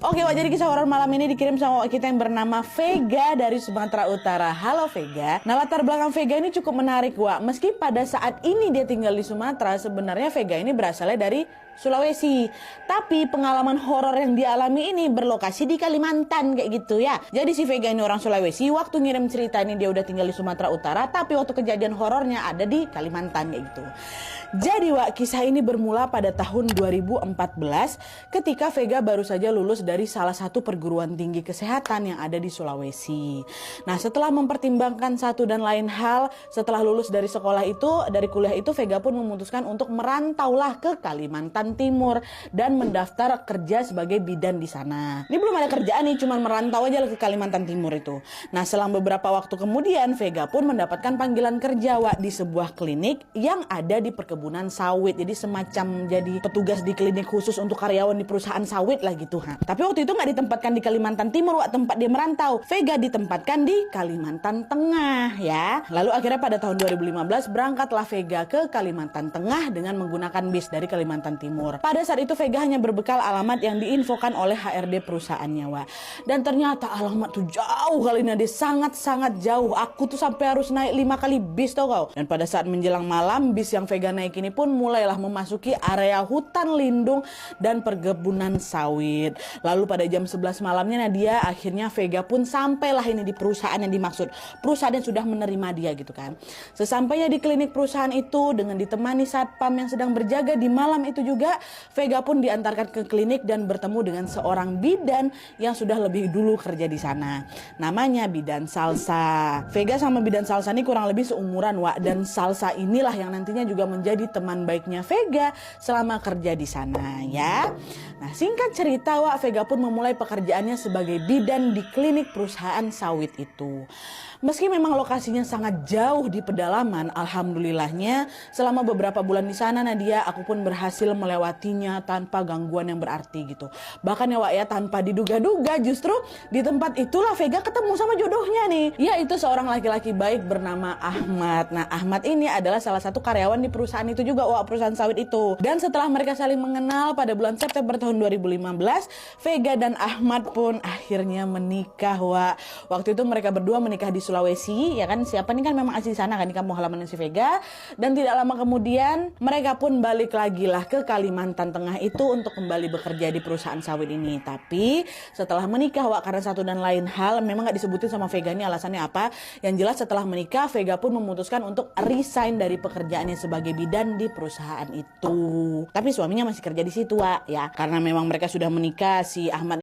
Oke, Wak, jadi kisah horor malam ini dikirim sama Wak kita yang bernama Vega dari Sumatera Utara. Halo Vega. Nah, latar belakang Vega ini cukup menarik, Wak. Meski pada saat ini dia tinggal di Sumatera, sebenarnya Vega ini berasalnya dari Sulawesi. Tapi pengalaman horor yang dia alami ini berlokasi di Kalimantan kayak gitu ya. Jadi si Vega ini orang Sulawesi, waktu ngirim cerita ini dia udah tinggal di Sumatera Utara, tapi waktu kejadian horornya ada di Kalimantan kayak gitu. Jadi Wak, kisah ini bermula pada tahun 2014 ketika Vega baru saja lulus dari salah satu perguruan tinggi kesehatan yang ada di Sulawesi. Nah, setelah mempertimbangkan satu dan lain hal, setelah lulus dari sekolah itu, dari kuliah itu, Vega pun memutuskan untuk merantaulah ke Kalimantan Timur dan mendaftar kerja sebagai bidan di sana. Ini belum ada kerjaan nih, cuman merantau aja ke Kalimantan Timur itu. Nah, selang beberapa waktu kemudian, Vega pun mendapatkan panggilan kerja, Wak, di sebuah klinik yang ada di perkebunan sawit. Jadi semacam jadi petugas di klinik khusus untuk karyawan di perusahaan sawit lah gitu. Tapi waktu itu nggak ditempatkan di Kalimantan Timur, Wak, tempat dia merantau. Vega ditempatkan di Kalimantan Tengah ya. Lalu akhirnya pada tahun 2015 berangkatlah Vega ke Kalimantan Tengah dengan menggunakan bis dari Kalimantan Timur. Pada saat itu Vega hanya berbekal alamat yang diinfokan oleh HRD perusahaannya, Wak. Dan ternyata alamat tuh jauh kali ini, sangat-sangat jauh. Aku tuh sampai harus naik 5 kali bis tau kau. Dan pada saat menjelang malam, bis yang Vega naik ini pun mulailah memasuki area hutan lindung dan perkebunan sawit. Lalu pada jam 11 malamnya Nadia akhirnya Vega pun sampailah ini di perusahaan yang dimaksud. Perusahaan yang sudah menerima dia gitu kan. Sesampainya di klinik perusahaan itu dengan ditemani satpam yang sedang berjaga di malam itu juga, Vega pun diantarkan ke klinik dan bertemu dengan seorang bidan yang sudah lebih dulu kerja di sana. Namanya Bidan Salsa. Vega sama Bidan Salsa ini kurang lebih seumuran, Wak, dan Salsa inilah yang nantinya juga menjadi teman baiknya Vega selama kerja di sana ya. Nah, singkat cerita, Wak, Vega pun memulai pekerjaannya sebagai bidan di klinik perusahaan sawit itu. Meski memang lokasinya sangat jauh di pedalaman, alhamdulillahnya selama beberapa bulan di sana Nadia, aku pun berhasil melewatinya tanpa gangguan yang berarti gitu. Bahkan ya, Wak, ya, tanpa diduga-duga justru di tempat itulah Vega ketemu sama jodohnya nih, yaitu seorang laki-laki baik bernama Ahmad. Nah, Ahmad ini adalah salah satu karyawan di perusahaan itu juga, Wak, perusahaan sawit itu. Dan setelah mereka saling mengenal pada bulan September tahun 2015, Vega dan Ahmad pun akhirnya menikah, Wak. Waktu itu mereka berdua menikah di Sulawesi, ya kan, siapa nih kan memang asli sana kan, di kampung halaman si Vega. Dan tidak lama kemudian mereka pun balik lagi lah ke Kalimantan Tengah itu untuk kembali bekerja di perusahaan sawit ini. Tapi setelah menikah, Wak, karena satu dan lain hal, memang gak disebutin sama Vega ini alasannya apa. Yang jelas setelah menikah, Vega pun memutuskan untuk resign dari pekerjaannya sebagai bidan di perusahaan itu. Tapi suaminya masih kerja di situ, Wak, ya. Karena memang mereka sudah menikah, si Ahmad